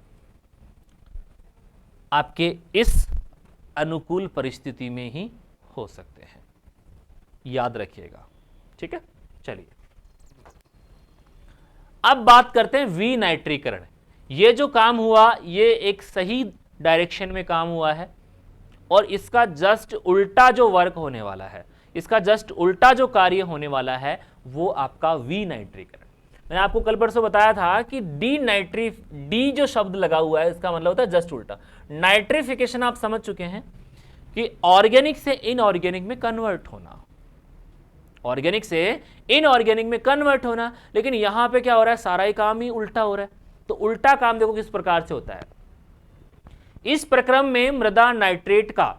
आपके इस अनुकूल परिस्थिति में ही हो सकते हैं, याद रखिएगा। ठीक है, चलिए अब बात करते हैं विनाइट्रीकरण। ये जो काम हुआ ये एक सही डायरेक्शन में काम हुआ है और इसका जस्ट उल्टा जो वर्क होने वाला है, इसका जस्ट उल्टा जो कार्य होने वाला है वो आपका विनाइट्रीकरण। मैंने आपको कल परसों बताया था कि डी जो शब्द लगा हुआ है इसका मतलब होता है जस्ट उल्टा। नाइट्रिफिकेशन आप समझ चुके हैं कि ऑर्गेनिक से इनऑर्गेनिक में कन्वर्ट होना, ऑर्गेनिक से इनऑर्गेनिक में कन्वर्ट होना, लेकिन यहां पे क्या हो रहा है, सारा ही काम ही उल्टा हो रहा है। तो उल्टा काम देखो किस प्रकार से होता है। इस प्रक्रम में मृदा नाइट्रेट का,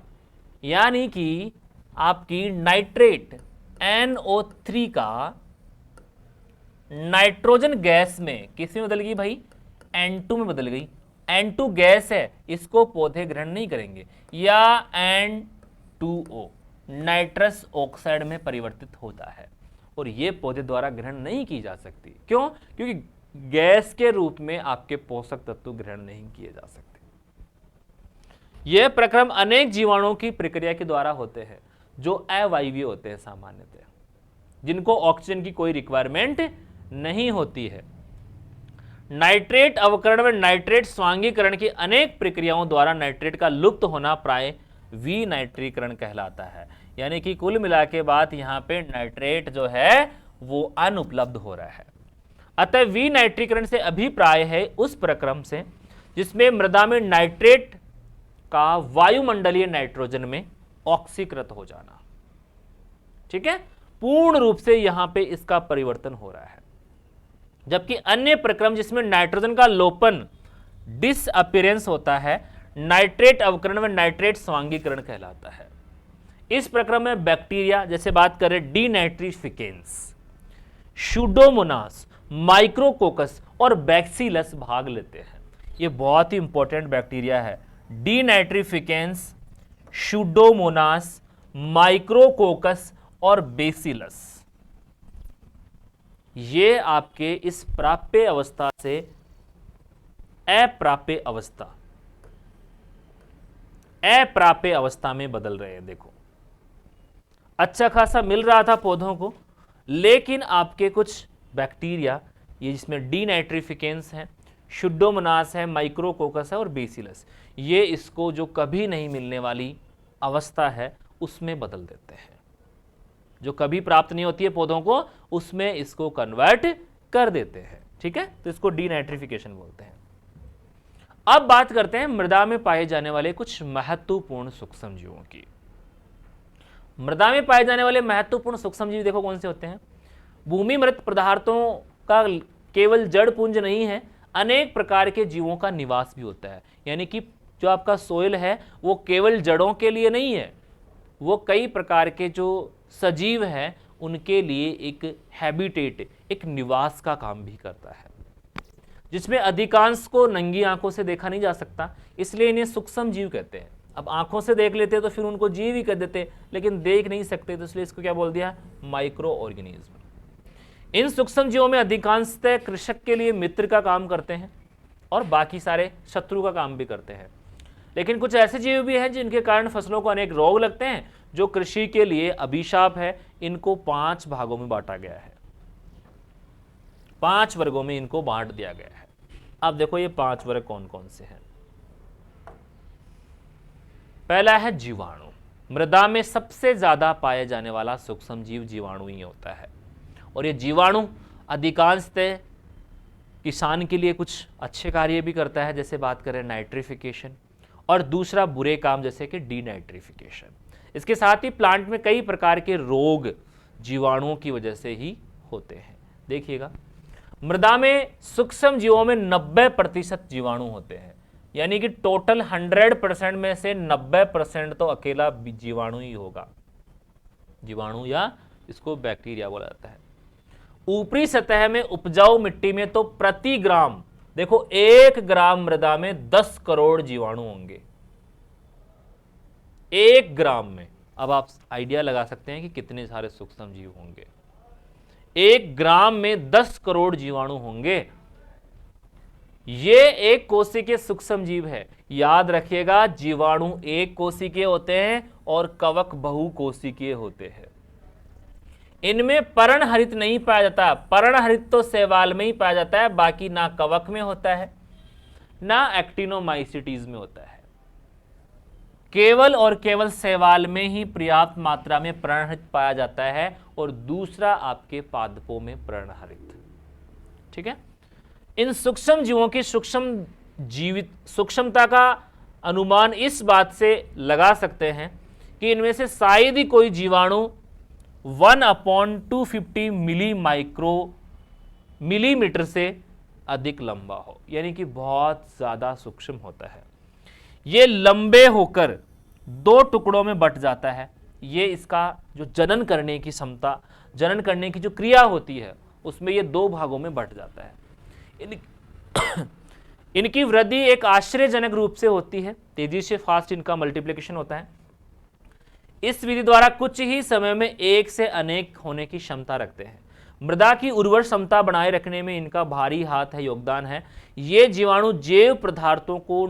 यानी कि आपकी नाइट्रेट NO3 का नाइट्रोजन गैस में किस में बदल गई भाई, N2 में बदल गई। N2 गैस है, इसको पौधे ग्रहण नहीं करेंगे, या N2O नाइट्रस ऑक्साइड में परिवर्तित होता है और यह पौधे द्वारा ग्रहण नहीं की जा सकती। क्यों? क्योंकि गैस के रूप में आपके पोषक तत्व ग्रहण नहीं किए जा सकते। यह प्रक्रम अनेक जीवाणुओं की प्रक्रिया के द्वारा होते हैं जो अवायवीय होते हैं सामान्यतः, जिनको ऑक्सीजन की कोई रिक्वायरमेंट नहीं होती है। नाइट्रेट अवकरण में नाइट्रेट स्वांगीकरण की अनेक प्रक्रियाओं द्वारा नाइट्रेट का लुप्त होना प्राय विनाइट्रीकरण कहलाता है। यानी कि कुल मिला के बात यहां पे नाइट्रेट जो है वो अनुपलब्ध हो रहा है। अतः विनाइट्रीकरण से अभिप्राय है उस प्रक्रम से जिसमें मृदा में नाइट्रेट का वायुमंडलीय नाइट्रोजन में ऑक्सीकृत हो जाना। ठीक है, पूर्ण रूप से यहां पे इसका परिवर्तन हो रहा है। जबकि अन्य प्रक्रम जिसमें नाइट्रोजन का लोपन डिसअपीयरेंस होता है, नाइट्रेट अवकरण में नाइट्रेट स्वांगीकरण कहलाता है। इस प्रक्रम में बैक्टीरिया, जैसे बात करें डीनाइट्रिफिकेंस, शूडोमोनास, माइक्रोकोकस और बैक्सीलस भाग लेते हैं। ये बहुत ही इंपॉर्टेंट बैक्टीरिया है। डीनाइट्रिफिकेंस, शूडोमोनास, माइक्रोकोकस और बेसिलस, ये आपके इस प्राप्य अवस्था से अप्राप्य अवस्था में बदल रहे हैं। देखो अच्छा खासा मिल रहा था पौधों को, लेकिन आपके कुछ बैक्टीरिया, ये जिसमें डीनाइट्रिफिकेंस है, शूडोमोनास है, माइक्रोकोकस है और बेसिलस, ये इसको जो कभी नहीं मिलने वाली अवस्था है उसमें बदल देते हैं। जो कभी प्राप्त नहीं होती है पौधों को, उसमें इसको कन्वर्ट कर देते हैं। ठीक है, तो इसको डीनाइट्रिफिकेशन बोलते हैं। अब बात करते हैं मृदा में पाए जाने वाले कुछ महत्वपूर्ण सूक्ष्मजीवों की। मृदा में पाए जाने वाले महत्वपूर्ण सूक्ष्मजीव देखो कौन से होते हैं। भूमि मृत पदार्थों का केवल जड़ पुंज नहीं है, अनेक प्रकार के जीवों का निवास भी होता है। यानी कि जो आपका सोइल है वो केवल जड़ों के लिए नहीं है, वो कई प्रकार के जो सजीव हैं उनके लिए एक हैबिटेट, एक निवास का काम भी करता है, जिसमें अधिकांश को नंगी आंखों से देखा नहीं जा सकता, इसलिए इन्हें सूक्ष्म जीव कहते हैं। अब आंखों से देख लेते तो फिर उनको जीव ही कह देते, लेकिन देख नहीं सकते तो इसलिए इसको क्या बोल दिया, माइक्रो ऑर्गेनिज्म। इन सूक्ष्म जीवों में अधिकांशतः कृषक के लिए मित्र का काम करते हैं और बाकी सारे शत्रु का काम भी करते हैं। लेकिन कुछ ऐसे जीव भी हैं जिनके कारण फसलों को अनेक रोग लगते हैं, जो कृषि के लिए अभिशाप है। इनको 5 भागों में बांटा गया है, 5 वर्गों में इनको बांट दिया गया है। अब देखो ये 5 वर्ग कौन कौन से हैं। पहला है जीवाणु। मृदा में सबसे ज्यादा पाए जाने वाला सूक्ष्म जीव जीवाणु ही होता है, और ये जीवाणु अधिकांशतः किसान के लिए कुछ अच्छे कार्य भी करता है, जैसे बात करें नाइट्रिफिकेशन, और दूसरा बुरे काम जैसे कि डीनाइट्रिफिकेशन। इसके साथ ही प्लांट में कई प्रकार के रोग जीवाणुओं की वजह से ही होते हैं। देखिएगा, मृदा में सूक्ष्म जीवों में 90% जीवाणु होते हैं, यानी कि टोटल 100% में से 90% तो अकेला जीवाणु ही होगा। जीवाणु या इसको बैक्टीरिया बोला जाता है। ऊपरी सतह में उपजाऊ मिट्टी में तो प्रति ग्राम, देखो 1 ग्राम मृदा में 10 करोड़ जीवाणु होंगे, 1 ग्राम में। अब आप आइडिया लगा सकते हैं कि कितने सारे सूक्ष्म जीव होंगे। 1 ग्राम में 10 करोड़ जीवाणु होंगे। ये एक कोशिकीय सूक्ष्म जीव है। याद रखिएगा, जीवाणु एक कोशिकीय होते हैं और कवक बहुकोशिकीय होते हैं। इनमें पर्णहरित नहीं पाया जाता। पर्णहरित तो शैवाल में ही पाया जाता है, बाकी ना कवक में होता है ना एक्टिनोमाइसिटीज में होता है। केवल और केवल शैवाल में ही पर्याप्त मात्रा में पर्णहरित पाया जाता है, और दूसरा आपके पादपों में पर्णहरित। ठीक है। इन सूक्ष्म जीवों की सूक्ष्मता का अनुमान इस बात से लगा सकते हैं कि इनमें से शायद ही कोई जीवाणु 1/250 मिलीमीटर से अधिक लंबा हो, यानी कि बहुत ज्यादा सूक्ष्म होता है। ये लंबे होकर 2 टुकड़ों में बट जाता है। ये इसका जो जनन करने की क्षमता, जनन करने की जो क्रिया होती है, उसमें ये 2 भागों में बट जाता है। इनकी वृद्धि एक आश्चर्यजनक रूप से होती है, तेजी से फास्ट इनका मल्टीप्लिकेशन होता है। इस विधि द्वारा कुछ ही समय में एक से अनेक होने की क्षमता रखते हैं। मृदा की उर्वर क्षमता बनाए रखने में इनका भारी हाथ है, योगदान है। ये जीवाणु जैव पदार्थों की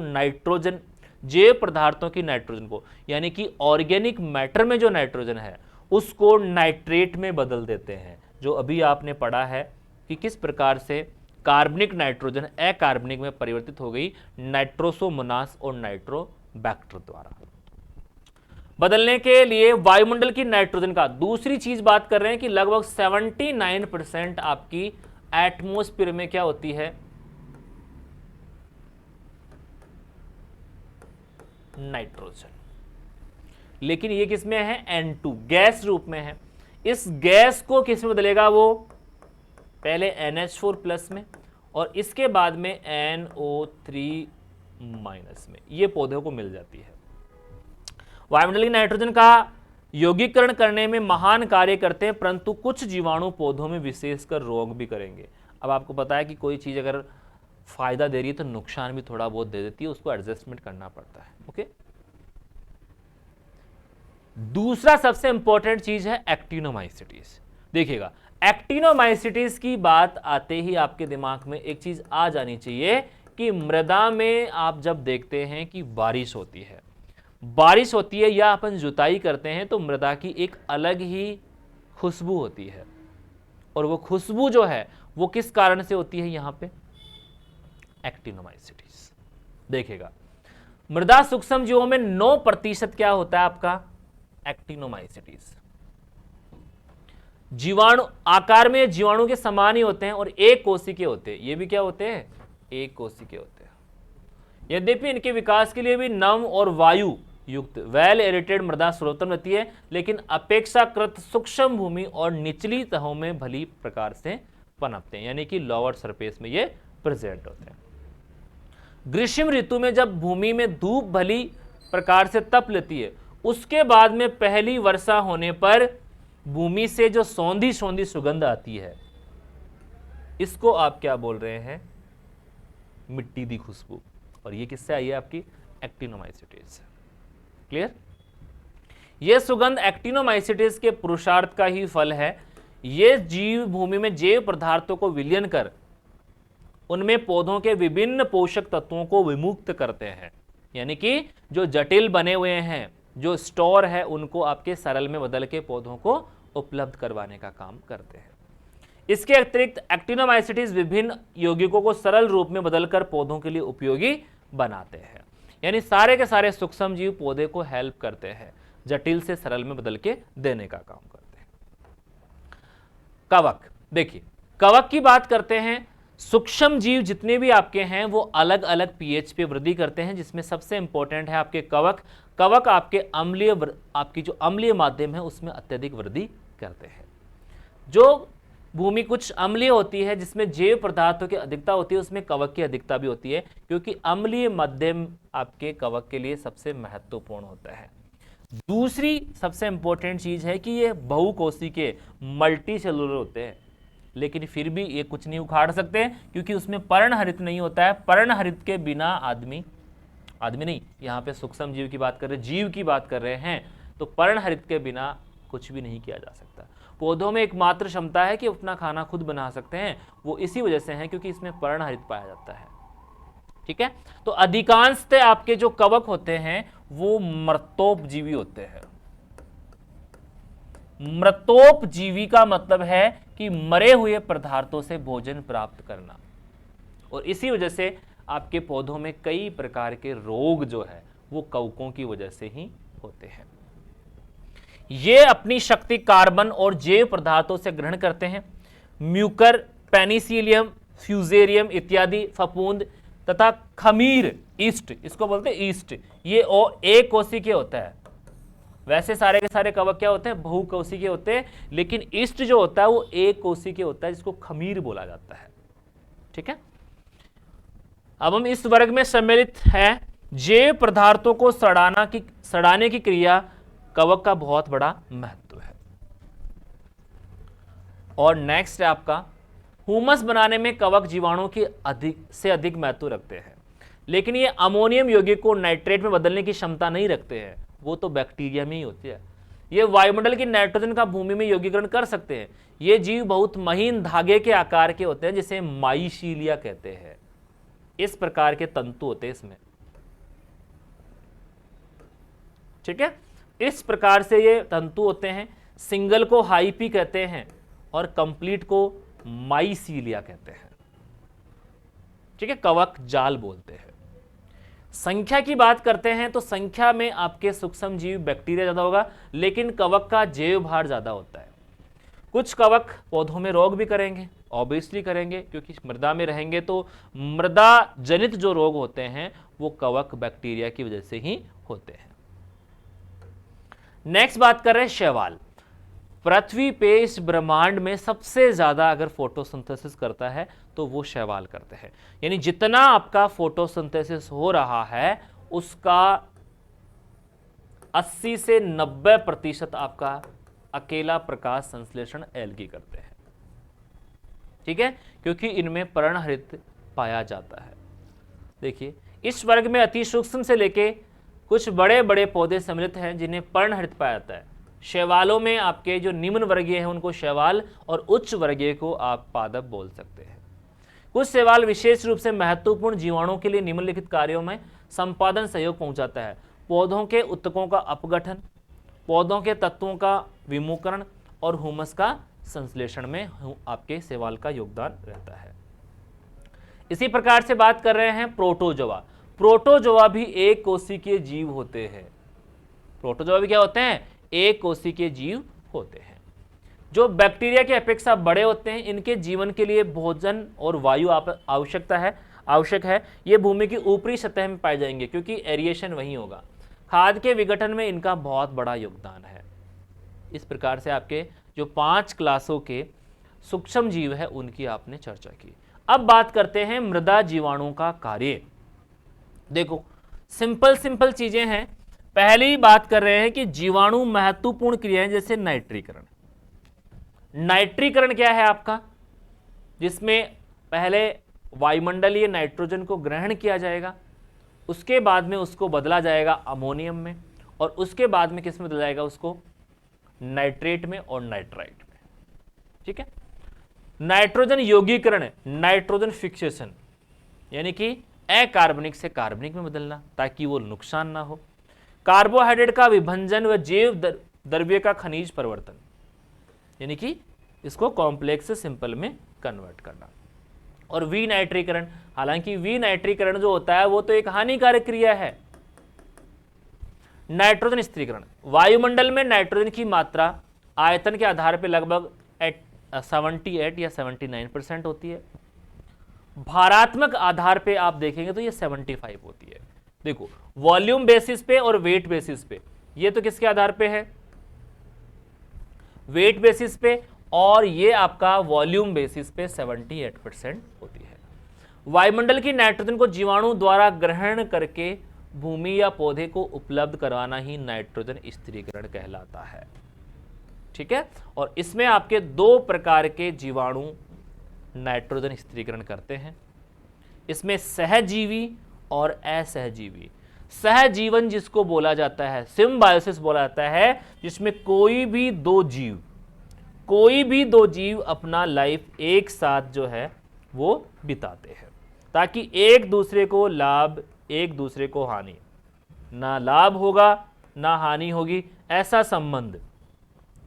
नाइट्रोजन को, यानी कि ऑर्गेनिक मैटर में जो नाइट्रोजन है उसको नाइट्रेट में बदल देते हैं। जो अभी आपने पढ़ा है कि किस प्रकार से कार्बनिक नाइट्रोजन अकार्बनिक में परिवर्तित हो गई नाइट्रोसोमोनास और नाइट्रोबैक्टर द्वारा। बदलने के लिए वायुमंडल की नाइट्रोजन का, दूसरी चीज बात कर रहे हैं कि लगभग 79% आपकी एटमॉस्फेयर में क्या होती है, नाइट्रोजन। लेकिन ये किसमें है, N2 गैस रूप में है। इस गैस को किस में बदलेगा, वो पहले NH4+ में और इसके बाद में NO3- में, ये पौधों को मिल जाती है। वायुमंडलीय नाइट्रोजन का यौगिकीकरण करने में महान कार्य करते हैं, परंतु कुछ जीवाणु पौधों में विशेषकर रोग भी करेंगे। अब आपको पता है कि कोई चीज अगर फायदा दे रही है तो नुकसान भी थोड़ा बहुत दे देती है, उसको एडजस्टमेंट करना पड़ता है। ओके। दूसरा सबसे इंपॉर्टेंट चीज है एक्टिनोमाइसिटीज। देखिएगा, एक्टिनोमाइसिटीज की बात आते ही आपके दिमाग में एक चीज आ जानी चाहिए कि मृदा में आप जब देखते हैं कि बारिश होती है या अपन जुताई करते हैं तो मृदा की एक अलग ही खुशबू होती है, और वो खुशबू जो है वो किस कारण से होती है, यहां पे एक्टिनोमाइसिटीज। देखिएगा, मृदा सूक्ष्म जीवों में 9% क्या होता है आपका, एक्टिनोमाइसिटीज। जीवाणु आकार में जीवाणु के समान ही होते हैं और एक कोशिकीय होते हैं। ये भी क्या होते हैं, एक कोशिकीय होते हैं। यद्यपि इनके विकास के लिए भी नम और वायु युक्त वेल एरेटेड मृदा सर्वोत्तम रहती है, लेकिन अपेक्षाकृत सूक्ष्म भूमि और निचली तहों में भली प्रकार से पनपते हैं, यानी कि लोअर सरफेस में ये प्रेजेंट होते हैं। ग्रीष्म ऋतु में जब भूमि में धूप भली प्रकार से तप लेती है, उसके बाद में पहली वर्षा होने पर भूमि से जो सौंधी सौंधी सुगंध आती है, इसको आप क्या बोल रहे हैं? मिट्टी दी खुशबू। और ये किससे आई है? आपकी एक्टिनोमाइसीट्स। क्लियर? यह सुगंध एक्टिनोमाइसीट्स के पुरुषार्थ का ही फल है। ये जीव भूमि में जैव पदार्थों को विलयन कर उनमें पौधों के विभिन्न पोषक तत्वों को विमुक्त करते हैं, यानी कि जो जटिल बने हुए हैं, जो स्टोर है, उनको आपके सरल में बदल के पौधों को उपलब्ध करवाने का काम करते हैं। इसके अतिरिक्त एक्टिनोमाइसीट्स विभिन्न यौगिकों को सरल रूप में बदलकर पौधों के लिए उपयोगी बनाते हैं, यानी सारे के सारे सूक्ष्म जीव पौधे को हेल्प करते हैं, जटिल से सरल में बदल के देने का काम करते हैं। कवक, देखिए कवक की बात करते हैं। सूक्ष्म जीव जितने भी आपके हैं वो अलग अलग पीएच पे वृद्धि करते हैं, जिसमें सबसे इंपॉर्टेंट है आपके कवक। कवक आपके आपकी जो अम्लीय माध्यम है उसमें अत्यधिक वृद्धि करते हैं। जो भूमि कुछ अम्लीय होती है, जिसमें जैव पदार्थों की अधिकता होती है, उसमें कवक की अधिकता भी होती है, क्योंकि अम्लीय माध्यम आपके कवक के लिए सबसे महत्वपूर्ण होता है। दूसरी सबसे इंपॉर्टेंट चीज है कि ये बहुकोशिकीय मल्टी सेलुलर होते हैं, लेकिन फिर भी ये कुछ नहीं उखाड़ सकते, क्योंकि उसमें पर्णहरित नहीं होता है। पर्णहरित के बिना आदमी नहीं, यहाँ पे सूक्ष्म जीव की बात कर रहे हैं, जीव की बात कर रहे हैं, तो पर्णहरित के बिना कुछ भी नहीं किया जा सकता। पौधों में एकमात्र क्षमता है कि अपना खाना खुद बना सकते हैं, वो इसी वजह से है क्योंकि इसमें पर्णहरित पाया जाता है। ठीक है, तो अधिकांशतः आपके जो कवक होते हैं वो मृतोपजीवी होते हैं। मृतोपजीवी का मतलब है कि मरे हुए पदार्थों से भोजन प्राप्त करना, और इसी वजह से आपके पौधों में कई प्रकार के रोग जो है वो कवकों की वजह से ही होते हैं। ये अपनी शक्ति कार्बन और जैव पदार्थों से ग्रहण करते हैं। म्यूकर, पेनिसिलियम, फ्यूजेरियम इत्यादि फफूंद तथा खमीर, ईस्ट, इसको बोलते हैं ईस्ट, ये एक कोशिकीय होता है। वैसे सारे के सारे कवक क्या होते हैं? बहुकोशिकीय होते हैं, लेकिन ईस्ट जो होता है वो एक कोशिकीय होता है, जिसको खमीर बोला जाता है। ठीक है, अब हम इस वर्ग में सम्मिलित हैं। जैव पदार्थों को सड़ाने की क्रिया कवक का बहुत बड़ा महत्व है। और नेक्स्ट है आपका हुमस बनाने में कवक जीवाणुओं की अधिक महत्व रखते हैं, लेकिन ये अमोनियम यौगिक को नाइट्रेट में बदलने की क्षमता नहीं रखते हैं, वो तो बैक्टीरिया में ही होती है। ये वायुमंडल की नाइट्रोजन का भूमि में यौगिकरण कर सकते हैं। ये जीव बहुत महीन धागे के आकार के होते हैं, जिसे माइसीलिया कहते हैं। इस प्रकार के तंतु होते हैं इसमें। ठीक है, इस प्रकार से ये तंतु होते हैं। सिंगल को हाइपी कहते हैं और कंप्लीट को माइसीलिया कहते हैं। ठीक है, कवक जाल बोलते हैं। संख्या की बात करते हैं तो संख्या में आपके सूक्ष्म जीव बैक्टीरिया ज्यादा होगा, लेकिन कवक का जैव भार ज्यादा होता है। कुछ कवक पौधों में रोग भी करेंगे, ऑब्वियसली करेंगे, क्योंकि मृदा में रहेंगे तो मृदा जनित जो रोग होते हैं वो कवक बैक्टीरिया की वजह से ही होते हैं। नेक्स्ट बात कर रहे हैं शैवाल। पृथ्वी पे इस ब्रह्मांड में सबसे ज्यादा अगर फोटोसिंथेसिस करता है तो वो शैवाल करते हैं। यानी जितना आपका फोटोसिंथेसिस हो रहा है उसका 80 से 90% आपका अकेला प्रकाश संश्लेषण एल्गी करते हैं। ठीक है, क्योंकि इनमें पर्णहरित पाया जाता है। देखिए, इस वर्ग में अति सूक्ष्म से लेके कुछ बड़े बड़े पौधे सम्मिलित हैं जिन्हें पर्णहरित पाया जाता है। शैवालों में आपके जो निम्न वर्गीय हैं उनको शैवाल और उच्च वर्गीय को आप पादप बोल सकते हैं। कुछ शैवाल विशेष रूप से महत्वपूर्ण जीवाणुओं के लिए निम्नलिखित कार्यों में संपादन सहयोग पहुंचाता है: पौधों के उत्तकों का अपघटन, पौधों के तत्वों का विमुक्रण और हुमस का संश्लेषण में आपके शैवाल का योगदान रहता है। इसी प्रकार से बात कर रहे हैं प्रोटोजोआ। प्रोटोजोआ भी एक कोशिकीय जीव होते हैं। प्रोटोजोआ भी क्या होते हैं? एक कोशिकीय जीव होते हैं, जो बैक्टीरिया की अपेक्षा बड़े होते हैं। इनके जीवन के लिए भोजन और वायु आवश्यकता है। आवश्यक है। ये भूमि की ऊपरी सतह में पाए जाएंगे क्योंकि एरिएशन वहीं होगा। खाद के विघटन में इनका बहुत बड़ा योगदान है। इस प्रकार से आपके जो 5 क्लासों के सूक्ष्म जीव है उनकी आपने चर्चा की। अब बात करते हैं मृदा जीवाणुओं का कार्य। देखो सिंपल चीजें हैं। पहली बात कर रहे हैं कि जीवाणु महत्वपूर्ण क्रियाएं जैसे नाइट्रीकरण। नाइट्रीकरण क्या है आपका, जिसमें पहले वायुमंडलीय नाइट्रोजन को ग्रहण किया जाएगा, उसके बाद में उसको बदला जाएगा अमोनियम में, और उसके बाद में किस में बदला जाएगा, उसको नाइट्रेट में और नाइट्राइट में। ठीक है। नाइट्रोजन यौगीकरण, नाइट्रोजन फिक्सेशन, यानी कि अकार्बनिक से कार्बनिक में बदलना ताकि वो नुकसान ना हो। कार्बोहाइड्रेट का विभंजन व जैव द्रव्य का खनिज परिवर्तन, यानी कि इसको कॉम्प्लेक्स से सिंपल में कन्वर्ट करना। और विनाइट्रीकरण, हालांकि विनाइट्रीकरण जो होता है वो तो एक हानिकारक क्रिया है। नाइट्रोजन स्थिरीकरण, वायुमंडल में नाइट्रोजन की मात्रा आयतन के आधार पर लगभग 78 या 79% होती है। भारात्मक आधार पे आप देखेंगे तो ये 75 होती है। देखो वॉल्यूम बेसिस पे और वेट बेसिस पे, ये तो किसके आधार पे है, वेट बेसिस पे, और ये आपका वॉल्यूम बेसिस पे 78% होती है। वायुमंडल की नाइट्रोजन को जीवाणु द्वारा ग्रहण करके भूमि या पौधे को उपलब्ध करवाना ही नाइट्रोजन स्थिरीकरण कहलाता है। ठीक है। और इसमें आपके 2 प्रकार के जीवाणु नाइट्रोजन स्थिरीकरण करते हैं। इसमें सहजीवी और असहजीवी। सहजीवन जिसको बोला जाता है, सिम्बायोसिस बोला जाता है, जिसमें कोई भी दो जीव अपना लाइफ एक साथ जो है वो बिताते हैं, ताकि एक दूसरे को लाभ एक दूसरे को हानि, ना लाभ होगा ना हानि होगी, ऐसा संबंध।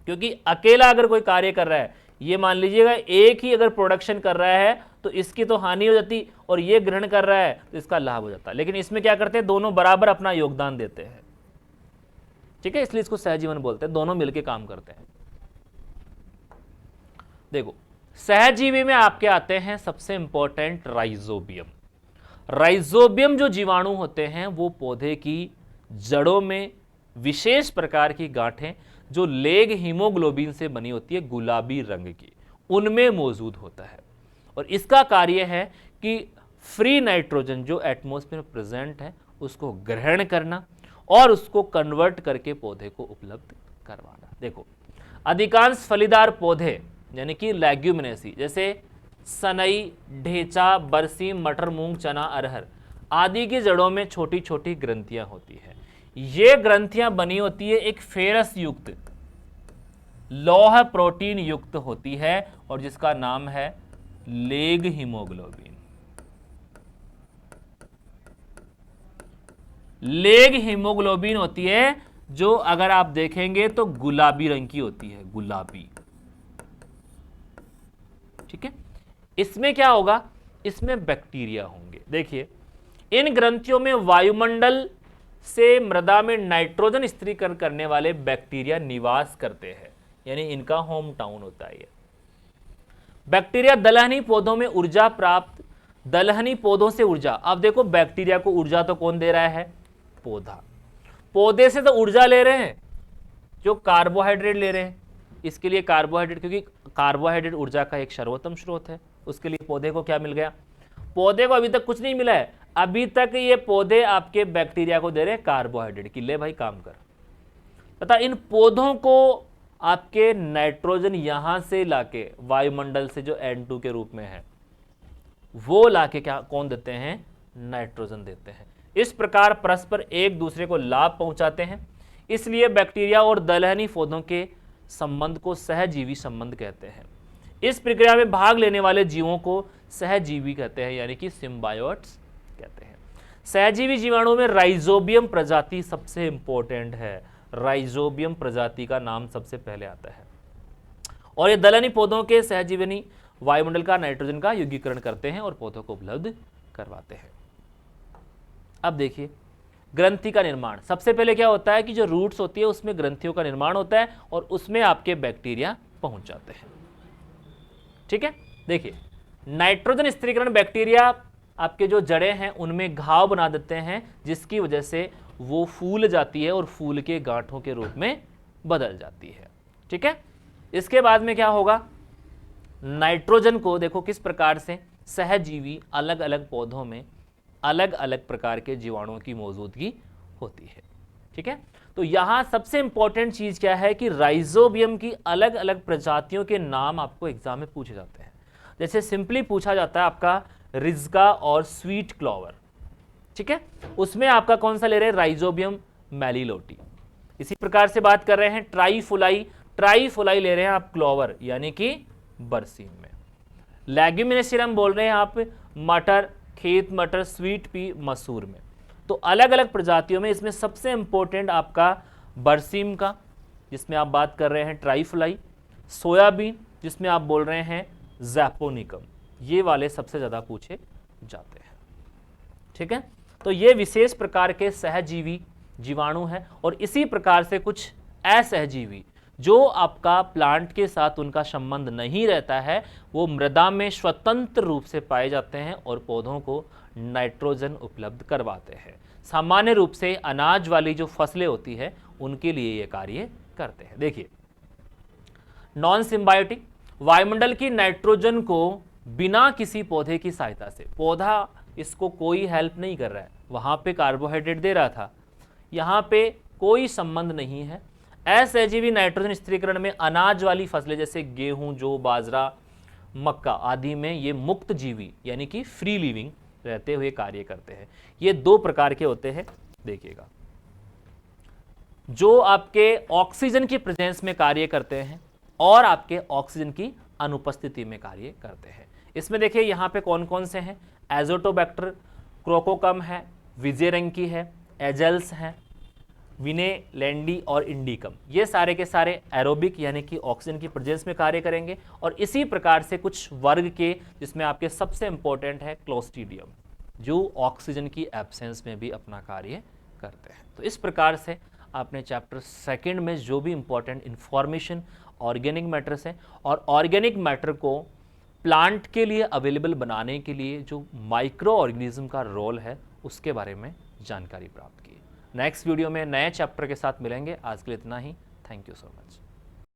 क्योंकि अकेला अगर कोई कार्य कर रहा है, ये मान लीजिएगा एक ही अगर प्रोडक्शन कर रहा है तो इसकी तो हानि हो जाती, और ये ग्रहण कर रहा है तो इसका लाभ हो जाता। लेकिन इसमें क्या करते हैं, दोनों बराबर अपना योगदान देते हैं। ठीक है, इसलिए इसको सहजीवन बोलते हैं, दोनों मिलकर काम करते हैं। देखो सहजीवी में आपके आते हैं सबसे इंपॉर्टेंट राइजोबियम। राइजोबियम जो जीवाणु होते हैं वो पौधे की जड़ों में विशेष प्रकार की गांठें जो लेग हीमोग्लोबिन से बनी होती है, गुलाबी रंग की, उनमें मौजूद होता है। और इसका कार्य है कि फ्री नाइट्रोजन जो एटमॉस्फेयर में प्रेजेंट है उसको ग्रहण करना और उसको कन्वर्ट करके पौधे को उपलब्ध करवाना। देखो अधिकांश फलीदार पौधे यानी कि लेग्यूमिनेसी जैसे सनई, ढेचा, बरसीम, मटर, मूंग, चना, अरहर आदि की जड़ों में छोटी छोटी ग्रंथियां होती है। ये ग्रंथियां बनी होती है एक फेरस युक्त, लौह प्रोटीन युक्त होती है और जिसका नाम है लेग हीमोग्लोबिन। लेग हीमोग्लोबिन होती है जो अगर आप देखेंगे तो गुलाबी रंग की होती है, गुलाबी। ठीक है। इसमें क्या होगा, इसमें बैक्टीरिया होंगे। देखिए इन ग्रंथियों में वायुमंडल से मृदा में नाइट्रोजन स्थिरीकरण करने वाले बैक्टीरिया निवास करते हैं, यानी इनका होम टाउन होता है ये। बैक्टीरिया दलहनी पौधों में ऊर्जा प्राप्त, दलहनी पौधों से ऊर्जा। अब देखो बैक्टीरिया को ऊर्जा तो कौन दे रहा है, पौधा। पौधे से तो ऊर्जा ले रहे हैं जो कार्बोहाइड्रेट ले रहे हैं। इसके लिए कार्बोहाइड्रेट, क्योंकि कार्बोहाइड्रेट ऊर्जा का एक सर्वोत्तम स्रोत है, उसके लिए पौधे को क्या मिल गया, पौधे को अभी तक कुछ नहीं मिला है। अभी तक ये पौधे आपके बैक्टीरिया को दे रहे हैं कार्बोहाइड्रेट की, ले भाई काम कर। तथा इन पौधों को आपके नाइट्रोजन यहां से लाके वायुमंडल से जो N2 के रूप में है वो लाके क्या कौन देते हैं, नाइट्रोजन देते हैं। इस प्रकार परस्पर एक दूसरे को लाभ पहुंचाते हैं। इसलिए बैक्टीरिया और दलहनी पौधों के संबंध को सहजीवी संबंध कहते हैं। इस प्रक्रिया में भाग लेने वाले जीवों को सहजीवी कहते हैं, यानी कि सिम्बायोट्स कहते हैं। सहजीवी जीवाणुओं में राइजोबियम प्रजाति सबसे इंपॉर्टेंट है। राइजोबियम प्रजाति का नाम सबसे पहले आता है और ये दलहनी पौधों के सहजीवनी वायुमंडल का नाइट्रोजन का यौगीकरण करते हैं और पौधों को उपलब्ध करवाते हैं। अब देखिए ग्रंथि का निर्माण। सबसे पहले क्या होता है कि जो रूट्स होती है उसमें ग्रंथियों का निर्माण होता है और उसमें आपके बैक्टीरिया पहुंच जाते हैं। ठीक है। देखिए नाइट्रोजन स्थिरीकरण बैक्टीरिया आपके जो जड़ें हैं उनमें घाव बना देते हैं, जिसकी वजह से वो फूल जाती है और फूल के गांठों के रूप में बदल जाती है। ठीक है, इसके बाद में क्या होगा, नाइट्रोजन को देखो किस प्रकार से सहजीवी अलग अलग पौधों में अलग अलग प्रकार के जीवाणुओं की मौजूदगी होती है। ठीक है, तो यहां सबसे इंपॉर्टेंट चीज क्या है कि राइजोबियम की अलग अलग प्रजातियों के नाम आपको एग्जाम में पूछे जाते हैं। जैसे सिंपली पूछा जाता है आपका रिज्का और स्वीट क्लॉवर, ठीक है, उसमें आपका कौन सा ले रहे हैं, राइजोबियम मैलिलोटी। इसी प्रकार से बात कर रहे हैं ट्राईफुलाई ले रहे हैं आप क्लॉवर यानी कि बरसीम में। लेग्यूमिनेसियम बोल रहे हैं आप मटर, खेत मटर, स्वीट पी, मसूर में। तो अलग अलग प्रजातियों में इसमें सबसे इंपॉर्टेंट आपका बरसीम का, जिसमें आप बात कर रहे हैं ट्राईफुलाई, सोयाबीन जिसमें आप बोल रहे हैं जैपोनिकम, ये वाले सबसे ज्यादा पूछे जाते हैं। ठीक है, तो ये विशेष प्रकार के सहजीवी जीवाणु हैं और इसी प्रकार से कुछ असहजीवी जो आपका प्लांट के साथ उनका संबंध नहीं रहता है, वो मृदा में स्वतंत्र रूप से पाए जाते हैं और पौधों को नाइट्रोजन उपलब्ध करवाते हैं। सामान्य रूप से अनाज वाली जो फसलें होती है उनके लिए ये कार्य करते हैं। देखिए, नॉन सिम्बायोटिक, वायुमंडल की नाइट्रोजन को बिना किसी पौधे की सहायता से, पौधा इसको कोई हेल्प नहीं कर रहा है, वहां पे कार्बोहाइड्रेट दे रहा था, यहां पे कोई संबंध नहीं है। असहजीवी नाइट्रोजन स्थिरीकरण में अनाज वाली फसलें जैसे गेहूं, जौ, बाजरा, मक्का आदि में ये मुक्त जीवी यानी कि फ्री लिविंग रहते हुए कार्य करते हैं। ये दो प्रकार के होते हैं, देखिएगा, जो आपके ऑक्सीजन की प्रेजेंस में कार्य करते हैं और आपके ऑक्सीजन की अनुपस्थिति में कार्य करते हैं। इसमें देखिए यहाँ पे कौन कौन से हैं, एजोटोबैक्टर, क्रोकोकम है, विजेरंकी है, एजल्स हैं, विनेलैंडी और इंडिकम, ये सारे के सारे एरोबिक यानी कि ऑक्सीजन की प्रेजेंस में कार्य करेंगे। और इसी प्रकार से कुछ वर्ग के, जिसमें आपके सबसे इंपॉर्टेंट है क्लोस्ट्रीडियम, जो ऑक्सीजन की एब्सेंस में भी अपना कार्य करते हैं। तो इस प्रकार से आपने चैप्टर 2 में जो भी इंपॉर्टेंट इंफॉर्मेशन ऑर्गेनिक मैटर्स हैं और ऑर्गेनिक मैटर को प्लांट के लिए अवेलेबल बनाने के लिए जो माइक्रो ऑर्गेनिज्म का रोल है उसके बारे में जानकारी प्राप्त की। नेक्स्ट वीडियो में नए चैप्टर के साथ मिलेंगे। आज के लिए इतना ही। Thank you so much.